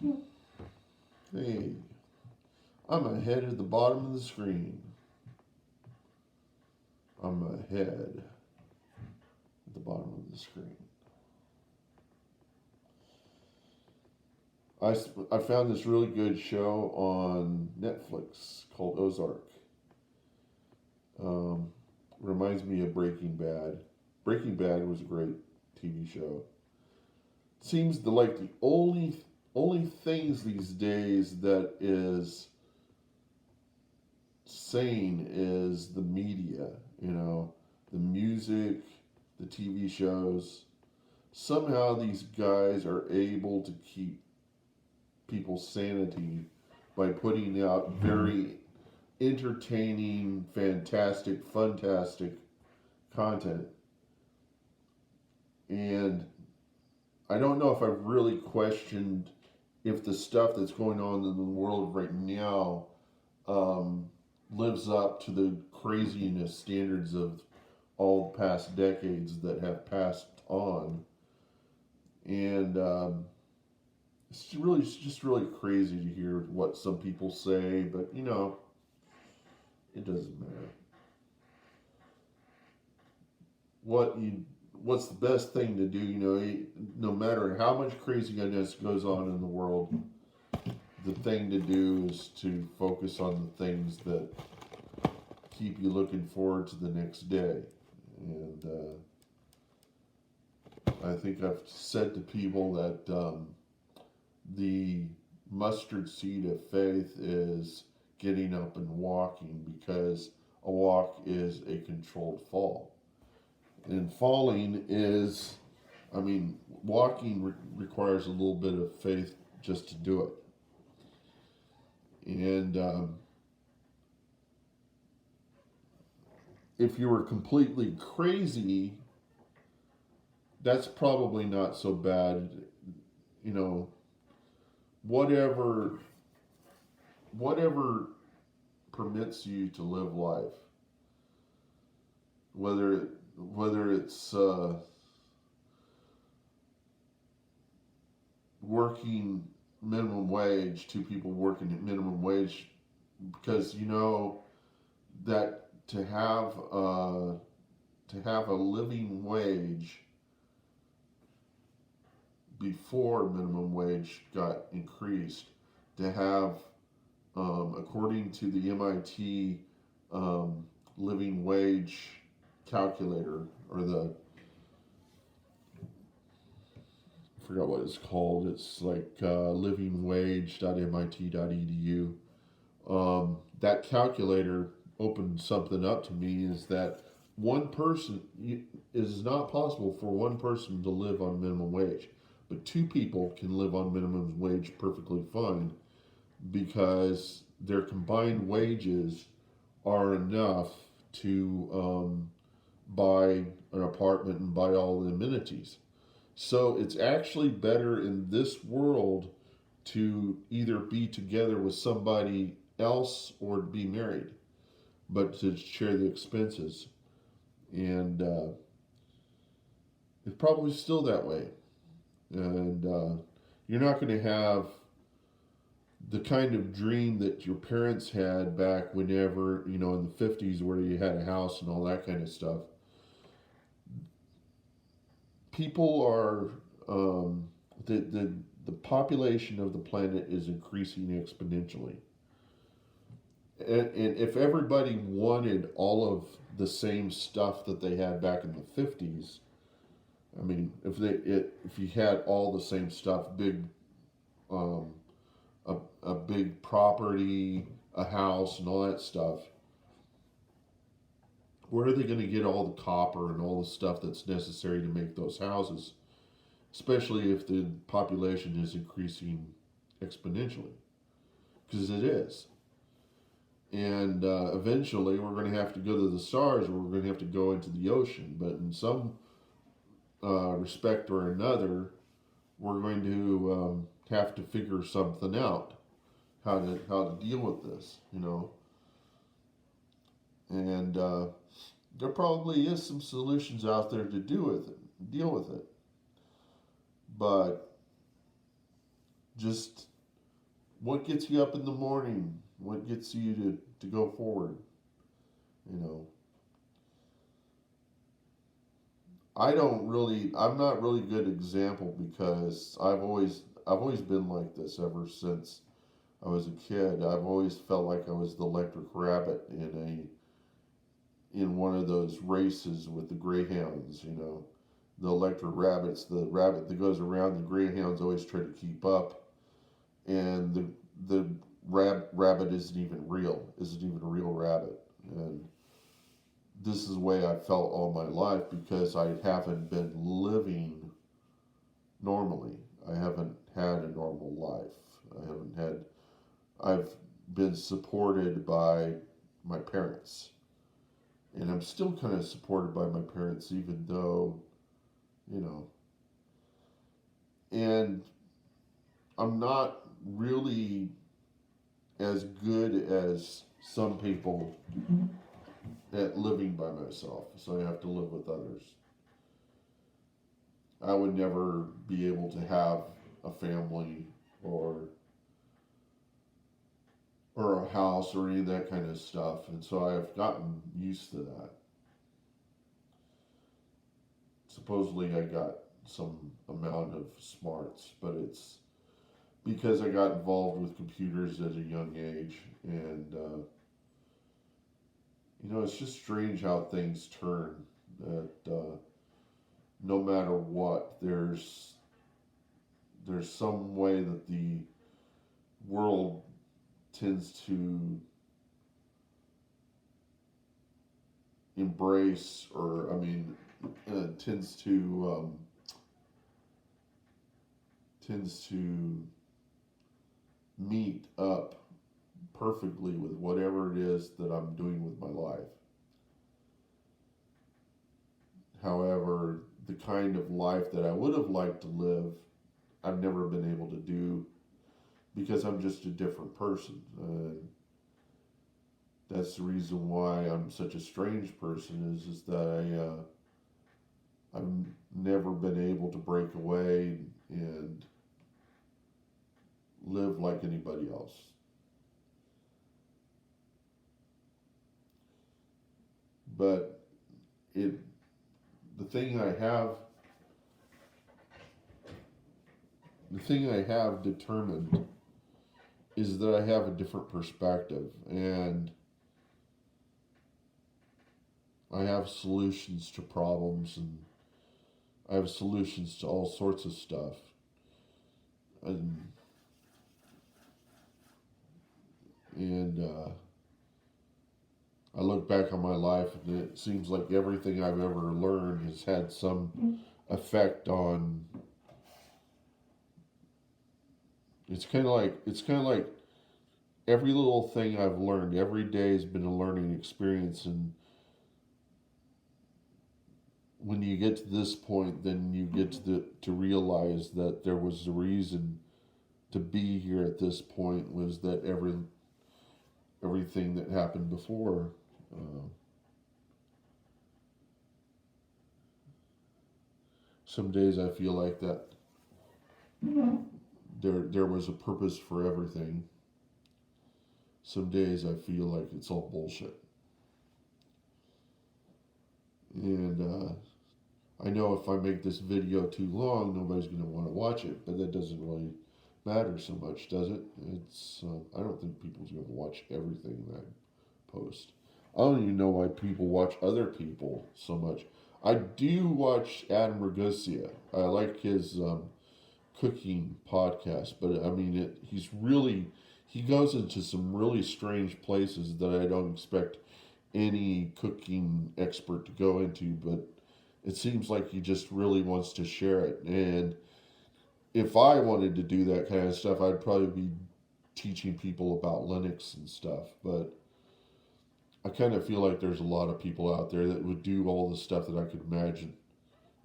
Hey, I'm ahead at the bottom of the screen. I'm ahead at the bottom of the screen. I found this really good show on Netflix called Ozark. Um, Reminds me of Breaking Bad. Breaking Bad was a great TV show. Seems the only things these days that is sane is the media. You know, the music, the TV shows. Somehow these guys are able to keep people's sanity by putting out very entertaining, fantastic, fantastic content. And I don't know if I've really questioned if the stuff that's going on in the world right now um, lives up to the craziness standards of all the past decades that have passed on. And it's just really crazy to hear what some people say, but you know, it doesn't matter. What you what's the best thing to do? You know, no matter how much craziness goes on in the world, the thing to do is to focus on the things that keep you looking forward to the next day. And I think I've said to people that the mustard seed of faith is getting up and walking, because a walk is a controlled fall. And falling is, I mean, walking requires a little bit of faith just to do it. And if you were completely crazy, that's probably not so bad. You know, whatever whatever permits you to live life, whether it's working minimum wage, two people working at minimum wage, because you know that to have a living wage before minimum wage got increased, to have according to the MIT living wage calculator, or the I forgot what it's called. It's like livingwage.mit.edu. That calculator opened something up to me, is that one person it is not possible for one person to live on minimum wage, but two people can live on minimum wage perfectly fine, because their combined wages are enough to buy an apartment and buy all the amenities. So it's actually better in this world to either be together with somebody else or to be married, but to share the expenses. And it's probably still that way. And you're not going to have the kind of dream that your parents had back whenever, you know, in the 50s, where you had a house and all that kind of stuff. People are, the population of the planet is increasing exponentially. And if everybody wanted all of the same stuff that they had back in the 50s, I mean, if you had all the same stuff, um, a big property, a house, and all that stuff, where are they going to get all the copper and all the stuff that's necessary to make those houses? Especially if the population is increasing exponentially, because it is. And eventually, we're going to have to go to the stars, or we're going to have to go into the ocean. But in some respect or another, we're going to have to figure something out, how to deal with this, you know. And there probably is some solutions out there to deal with it. But just what gets you up in the morning, what gets you to go forward, you know. I'm not really a good example because I've always been like this ever since I was a kid. I've always felt like I was the electric rabbit in one of those races with the greyhounds, you know. The electric rabbits, the rabbit that goes around, the greyhounds always try to keep up, and the rabbit isn't even a real rabbit. And this is the way I felt all my life because I haven't been living normally. I haven't had a normal life. I've been supported by my parents. And I'm still kind of supported by my parents, even though, you know, and I'm not really as good as some people at living by myself, so I have to live with others. I would never be able to have a family or or a house or any of that kind of stuff, and so I've gotten used to that. Supposedly, I got some amount of smarts, but it's because I got involved with computers at a young age, and it's just strange how things turn. That no matter what, there's some way that the world tends to embrace, or tends to meet up perfectly with whatever it is that I'm doing with my life. However, the kind of life that I would have liked to live, I've never been able to do because I'm just a different person. That's the reason why I'm such a strange person. Is that I've never been able to break away and live like anybody else. But it the thing I have the thing I have determined is that I have a different perspective, and I have solutions to problems, and I have solutions to all sorts of stuff. And I look back on my life, and it seems like everything I've ever learned has had some effect on. It's kind of like every little thing I've learned. Every day has been a learning experience, and when you get to this point, then you get to realize that there was a reason to be here at this point. Was that everything that happened before. Some days I feel like that there was a purpose for everything. Some days I feel like it's all bullshit. And I know if I make this video too long, nobody's going to want to watch it, but that doesn't really matter so much, does it? I don't think people's going to watch everything that I post. I don't even know why people watch other people so much. I do watch Adam Ragusea. I like his cooking podcast, but I mean, he goes into some really strange places that I don't expect any cooking expert to go into, but it seems like he just really wants to share it. And if I wanted to do that kind of stuff, I'd probably be teaching people about Linux and stuff, but I kind of feel like there's a lot of people out there that would do all the stuff that I could imagine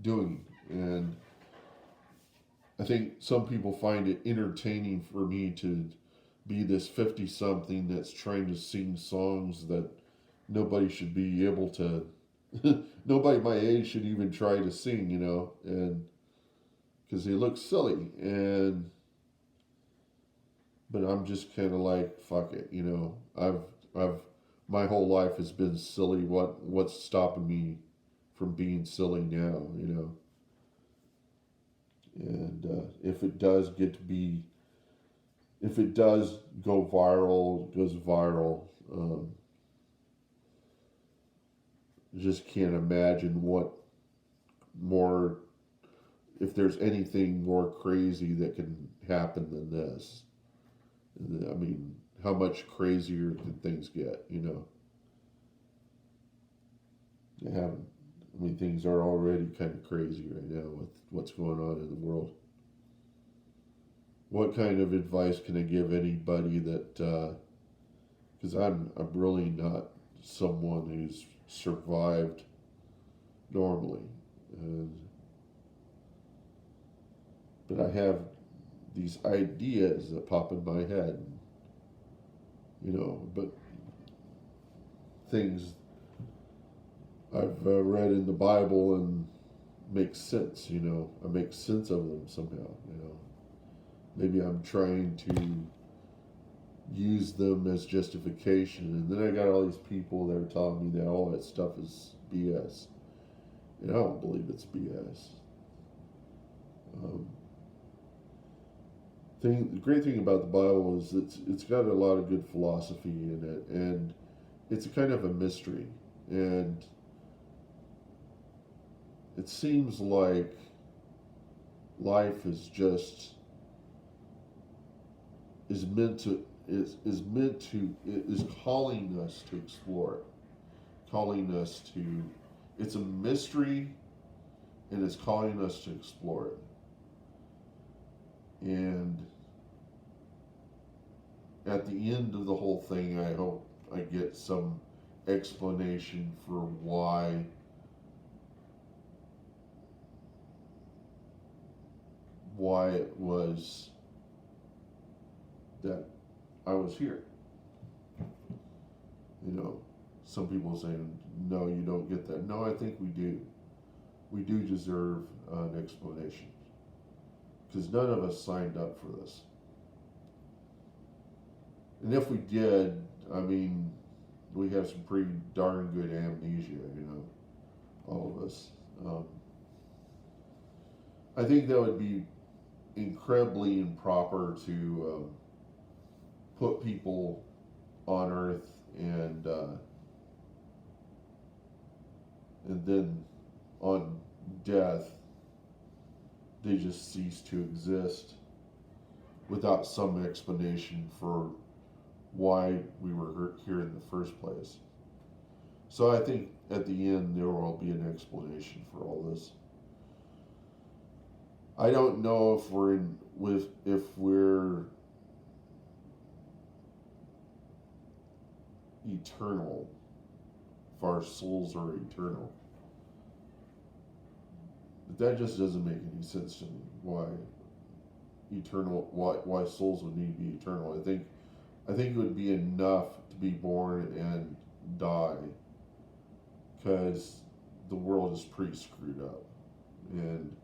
doing. And I think some people find it entertaining for me to be this 50 something that's trying to sing songs that nobody should be able to, nobody my age should even try to sing, and because they look silly. And but I'm just kind of like, fuck it, I've my whole life has been silly. What's stopping me from being silly now? And if it does get to be, if it does go viral, it goes viral. Just can't imagine what more, if there's anything more crazy that can happen than this. I mean, how much crazier can things get? They haven't. I mean, things are already kind of crazy right now with what's going on in the world. What kind of advice can I give anybody that? Because I'm really not someone who's survived normally, and but I have these ideas that pop in my head, but things I've read in the Bible and make sense. I make sense of them somehow. Maybe I'm trying to use them as justification, and then I got all these people that are telling me that all that stuff is BS, and I don't believe it's BS. The great thing about the Bible is it's got a lot of good philosophy in it, and it's a kind of a mystery, and it seems like life is just is meant to is calling us to explore it, calling us to, it's a mystery, and it's calling us to explore it. And at the end of the whole thing, I hope I get some explanation for why it was that I was here. Some people say, no, you don't get that. No, I think we do. We do deserve an explanation, because none of us signed up for this. And if we did, I mean, we have some pretty darn good amnesia, all of us. I think that would be incredibly improper to put people on Earth and then on death they just cease to exist without some explanation for why we were here in the first place. So I think at the end there will be an explanation for all this. I don't know if we're eternal, if our souls are eternal. But that just doesn't make any sense to me. Why souls would need to be eternal? I think it would be enough to be born and die, because the world is pretty screwed up, and